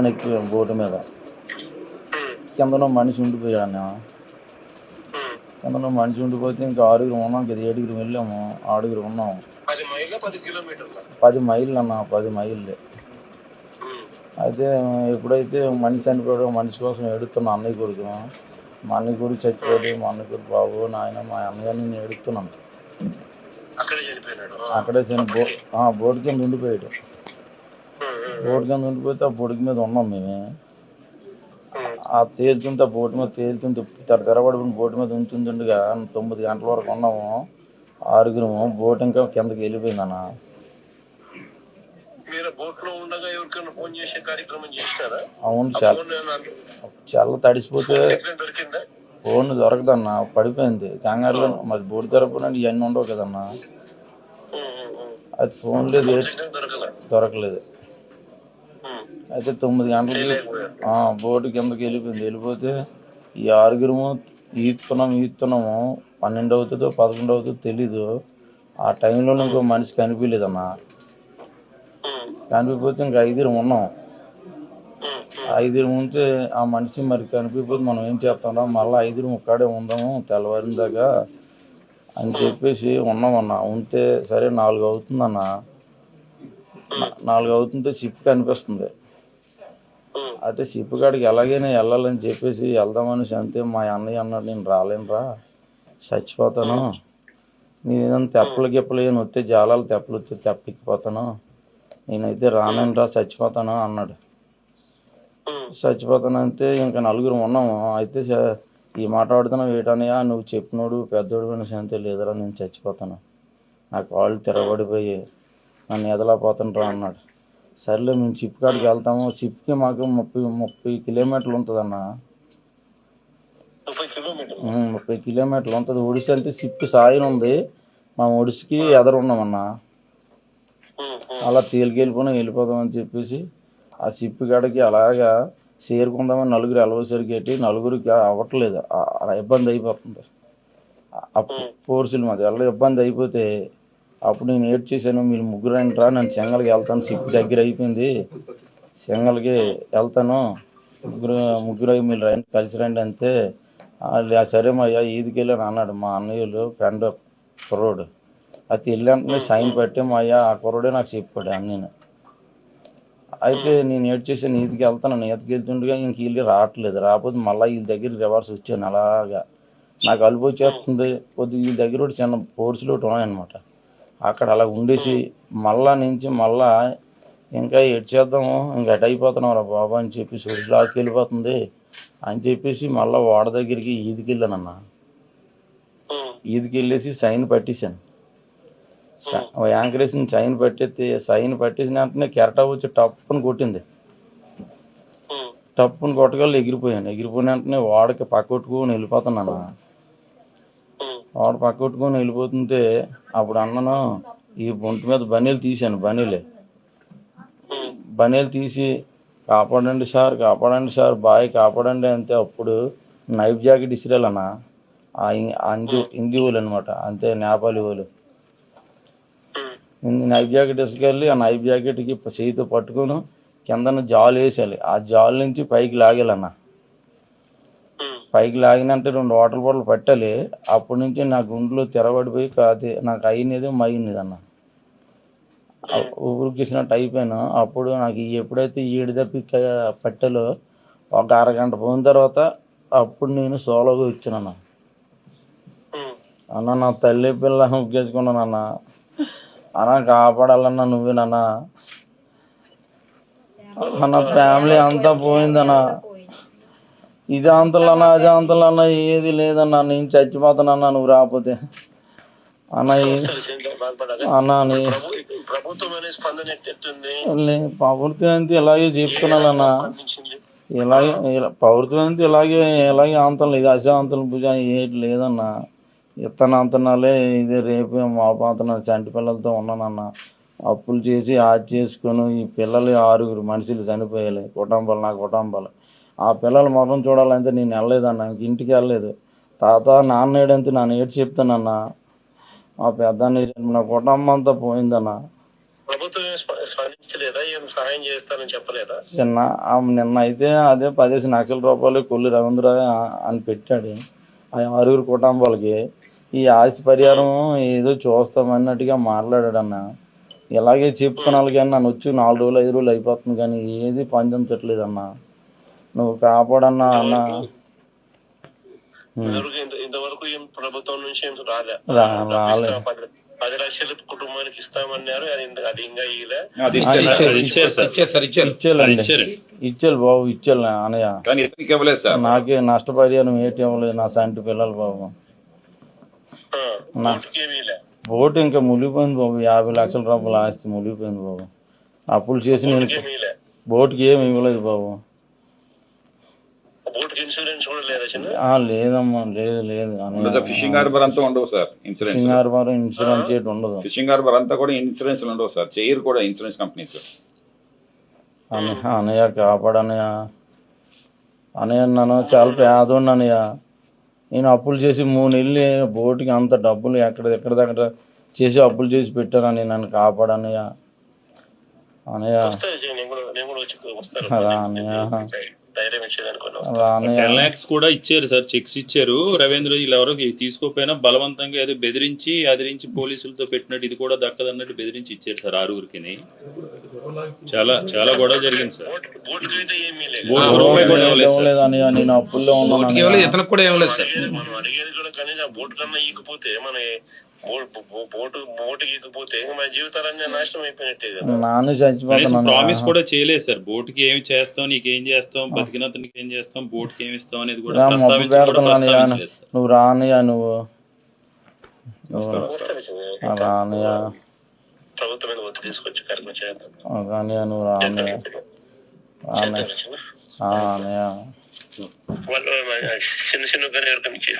ఎక్కి బోటు మీద కిందలో మనిషి ఉండిపోయాడు. కిందలో మనిషి ఉండిపోతే ఇంకా 6 ఉన్నాం కదా, 7 వెళ్ళాము, 6 ఉన్నాము. 10 మైళ్ళు అన్న, 10 మైళ్ళు. అయితే ఎప్పుడైతే మనిషి చనిపోయాడో మనిషి కోసం ఎడుతున్నా అన్నయ్య కొడుకు. మా అన్నయ్య కొడుకు చచ్చిపోయాడు, మా అన్నయ్య కొడుకు బాబు నాయన మా అన్నయ్యని నేను ఎడుతున్నాను. అక్కడే బోటు కింద ఉండిపోయాడు. బోటు కింద ఉండిపోతే ఆ బొడుగు మీద ఉన్నాం మేము. ఆ తేలుతుంటే ఆ బోటు మీద తేలుతుంటే తెరబడిపోయిన బోటు మీద ఉంటుండగా 9 గంటల వరకు ఉన్నాము. 6 బోటు ఇంకా కిందకి వెళ్ళిపోయిందన్న. అవును, చాలా తడిసిపోతే ఫోన్ దొరకదన్న, పడిపోయింది కంగారులో. మరి బోటు తెరపడిన ఇవన్నీ ఉండవు కదన్న. అది ఫోన్ లేదు, దొరకలేదు. అయితే 9 గంటలకి బోటు కిందకి వెళ్ళిపోయింది. వెళ్ళిపోతే ఈ 6 ఈదుతున్నాము. 12 అవుతుందో 11 అవుతుందో తెలీదు. ఆ టైంలో ఇంకో మనిషి కనిపించలేదన్న. కనిపిపోతే ఇంకా 5 ఉన్నాం. 5 ఉంటే ఆ మనిషి మరి కనిపిపోతే మనం ఏం చేస్తాం, మళ్ళీ 5 ఒక్కడే ఉందాము తెల్లవారిన దాకా అని చెప్పేసి ఉన్నామన్నా. ఉంటే సరే 4 అవుతుందన్న. 4 అవుతుంటే షిప్ కనిపిస్తుంది. అయితే షిప్ కాడికి ఎలాగైనా వెళ్ళాలని చెప్పేసి వెళ్దామని అంతే. మా అన్నయ్య అన్నాడు, నేను రాలేనురా, చచ్చిపోతాను, నేనేదైనా తెప్పలు గిప్పలు ఏమైనా వస్తే జాలాలు తెప్పలు వస్తే తెప్పెక్కిపోతాను, నేనైతే రాలేనురా, చచ్చిపోతాను అన్నాడు. చచ్చిపోతానంటే ఇంకా 4 ఉన్నాము. అయితే ఈ మాట ఆడుతున్నావు ఏటనయ్యా, నువ్వు చెప్పినోడు పెద్దోడు అని అంతే. లేదురా, నేను చచ్చిపోతాను, నా కాళ్ళు తిరగబడిపోయి నన్ను ఎదలేకపోతాను అన్నాడు. సర్లే మేము షిప్ కాడికి వెళ్తాము. షిప్కి మాకు 30 కిలోమీటర్లు ఉంటుందన్న. 30 కిలోమీటర్లు ఉంటుంది. ఒడిసి అంటే షిప్ సాయం ఉంది, మా ఒడిసికి ఎదరున్నామన్నా. అలా తేలికెళ్ళిపోయినా వెళ్ళిపోదామని చెప్పేసి ఆ షిప్ కాడికి అలాగా చేరుకుందామని 4 ఎలవసరికి ఎట్టి 4కి అవ్వట్లేదు. అలా ఇబ్బంది అయిపోతుంది. పోర్సులు మాది ఎలా ఇబ్బంది అయిపోతే అప్పుడు నేను ఏడ్ చేశాను, మీరు 3 రండిరా, నేను చెంగల్కి వెళ్తాను, షిప్ దగ్గర అయిపోయింది, చెంగల్కి వెళ్తాను, ముగ్గురు మీరు రండి, కలిసి రండి అంతే. సరే మా అయ్యా ఈదికి వెళ్ళాను అన్నాడు మా అన్నయ్యలు ఫ్రెండ్ కుర్రోడు. అది వెళ్ళంటే సైన్ పెట్టి మా అయ్యా ఆ కుర్రోడే నాకు చెప్పాడు అన్నీను. అయితే నేను ఏడ్ చేసాను, ఈదికి వెళ్తాను. ఈతకి వెళ్తుండగా ఇంక వీళ్ళు రావట్లేదు. రాకపోతే మళ్ళీ వీళ్ళ దగ్గర రివర్స్ వచ్చాను. అలాగా నాకు అలుపు వచ్చేస్తుంది. కొద్దిగా వీళ్ళ దగ్గర ఒకటి చిన్న పోర్సులు ఒకటి ఉన్నాయన్నమాట. అక్కడ అలా ఉండేసి మళ్ళా ఇంకా ఎడ్ చేద్దాము, ఇంకా ఎట్ అయిపోతున్నాం రా బాబా అని చెప్పేసి ఒడిలాకి వెళ్ళిపోతుంది అని చెప్పేసి మళ్ళీ వాడ దగ్గరికి ఈదికి వెళ్ళానన్న. ఈదికి వెళ్ళేసి సైన్ పట్టేశాను. యాంకర్ వేసిన సైన్ పట్టేసిన వెంటనే కెరటా వచ్చి టప్పుని కొట్టింది. టప్పుని కొట్టగల ఎగిరిపోయాను. ఎగిరిపోయిన వెంటనే వాడకి పక్కొట్టుకుని వెళ్ళిపోతున్నాను. వాడు పక్కొట్టుకొని వెళ్ళిపోతుంటే అప్పుడు అన్నను ఈ బొంటు మీద బనీలు తీశాను. బనీలు తీసి కాపాడండి సార్ బాయ్ కాపాడండి అంతే. అప్పుడు నైఫ్ జాకెట్ ఇసిరాలన్న. హిందీ వాళ్ళు అనమాట, అంతే నేపాలి వాళ్ళు. నైఫ్ జాకెట్ ఇసుకెళ్ళి ఆ నైఫ్ జాకెట్కి చేతితో పట్టుకుని కిందన జాలు వేసేయాలి. ఆ జాలు నుంచి పైకి లాగేయాలన్న. పైకి లాగినంటే 2 వాటర్ బాటిల్ పట్టాలి. అప్పటి నుంచి నా గుండెలో తెరబడిపోయి నాకు అయినది మైనదన్న. ఊపిరికిచ్చినట్టు అయిపోయాను. అప్పుడు నాకు ఎప్పుడైతే ఈడు తప్పి పట్టాలో ఒక అరగంట పోయిన తర్వాత అప్పుడు నేను సోలోగా వచ్చానన్న. అన్న నా తల్లి పిల్ల ఉగ్గేసుకున్నానన్న. అన్న కాపాడాలన్నా నువ్వేనన్న. నా ఫ్యామిలీ అంతా పోయిందన్న. ఇదే అంతలన్నా అదే అంతలన్నా ఏది లేదన్నా, నేను చచ్చిపోతానన్నా నువ్వు రాకపోతే అన్న. ప్రభుత్వం అంతా ఇలాగే చెప్తున్నానన్నా. ప్రభుత్వం అంతా ఇలాగే అంతలు ఇది అశాంతలు భుజం ఏటి లేదన్నా. ఇత్తన అంతనాలే ఇదే రేపు మా పాతన చంటి పిల్లలతో ఉన్నానన్న. అప్పులు చేసి చేసుకొని ఈ పిల్లలు 6 మనుషులు చనిపోయాలి. నా కుటుంబాలు ఆ పిల్లల మొహం చూడాలంటే నేను వెళ్ళలేదన్నా. ఇంటికి వెళ్ళలేదు. తాత నాన్న ఏడంతే నన్ను ఏడు చెప్తానన్నా. మా పెద్దాన్ని నా కుటుంబం అంతా పోయిందన్న. ప్రభుత్వం స్పందించలేదా? ఏం సహాయం చేస్తారని చెప్పలేదా? నిన్న అయితే అదే 10 లక్షల రూపాయలు కొల్లి రవీంద్ర అని పెట్టాడు ఆ 6 కుటుంబాలకి. ఈ ఆస్తి పరిహారం ఏదో చూస్తామన్నట్టుగా మాట్లాడాడు అన్న. ఇలాగే చెప్పుకున్నాను కానీ నన్ను వచ్చి 4 రోజులు 5 రోజులు అయిపోతుంది కానీ ఏది పండించట్లేదు అన్న. నువ్వు కాపాడన్నా అన్న. ఇంతవరకు ఏం ప్రభుత్వం నుంచి ఏం రాలే. 10 లక్షలు కుటుంబానికి ఇస్తామన్నారు. అది ఇంకా ఇచ్చేయాలి బాబు, ఇచ్చేయాలి అన్నయ్య. నాకే నష్టపరిహారం ఏంటి ఇవ్వలేదు నా సంటి పిల్లలు బాబు. బోటు ఇంకా మునిగిపోయింది బాబు. 50 లక్షల రూపాయలు ఆస్తి మునిగిపోయింది బాబు. అప్పులు చేసి నేను బోటుకి ఏమి ఇవ్వలేదు బాబు. లేదమ్మా, లేదు ఫిషింగ్ హార్బర్ అంతా ఉండవు sir insurance. Fishing harbour insurance చేయడం ఉండదు. ఫిషింగ్ హార్బర్ అంతా కూడా ఇన్సూరెన్స్ ఉండవు సార్. చేయరు కూడా ఇన్సూరెన్స్ కంపెనీస్. అన్నయ్య కాపాడన్నయ్య. అన్నయ్య నన్ను చాలా పేదోండి అన్నయ్య. నేను అప్పులు చేసి 3 నెలలు బోటుకి అంత డబ్బులు ఎక్కడిదెక్కడ చేసి అప్పులు చేసి పెట్టానని నన్ను కాపాడన్నయ్య. అన్నయ్య అన్నయ్య 10 lakhs కూడా ఇచ్చారు సార్, చెక్స్ ఇచ్చారు. రవీంద్ర ఇలా ఎవరో తీసుకోపోయినా బలవంతంగా ఏదో బెదిరించి అదిరించి పోలీసులతో పెట్టినట్టు ఇది కూడా దక్కదన్నట్టు బెదిరించి ఇచ్చారు సార్ 6గురికి. చాలా చాలా గొడవ జరిగింది సార్. నేను అప్పుల్లో ఉన్నాను. ఇతనికి కూడా ఏం లేదు సార్. మనం అడిగేది కూడా కనీసం బోటు కన్నా ఈకపోతే మన బోటు ఈకపోతే మన జీవితాలన్నీ నాశనం అయిపోయినట్టే కదా. నాన్న చచ్చిపోతున్నాను. ప్రామిస్ కూడా చేయలేదు సార్. బోటుకి ఏమి చేస్తాం, నీకేం చేస్తాం, బతికినంత నీకేం చేస్తాం, బోటుకి ఏమి ఇస్తాం అనేది కూడా ప్రస్తావించలేదు. నువ్వు రానయ్యా, నువ్వు రానయ్యా. ప్రభుత్వం మీద ఒత్తిడి తీసుకొచ్చి కార్యక్రమం చేద్దాం. నువ్వు రానయ్యా. వాళ్ళు చిన్న చిన్న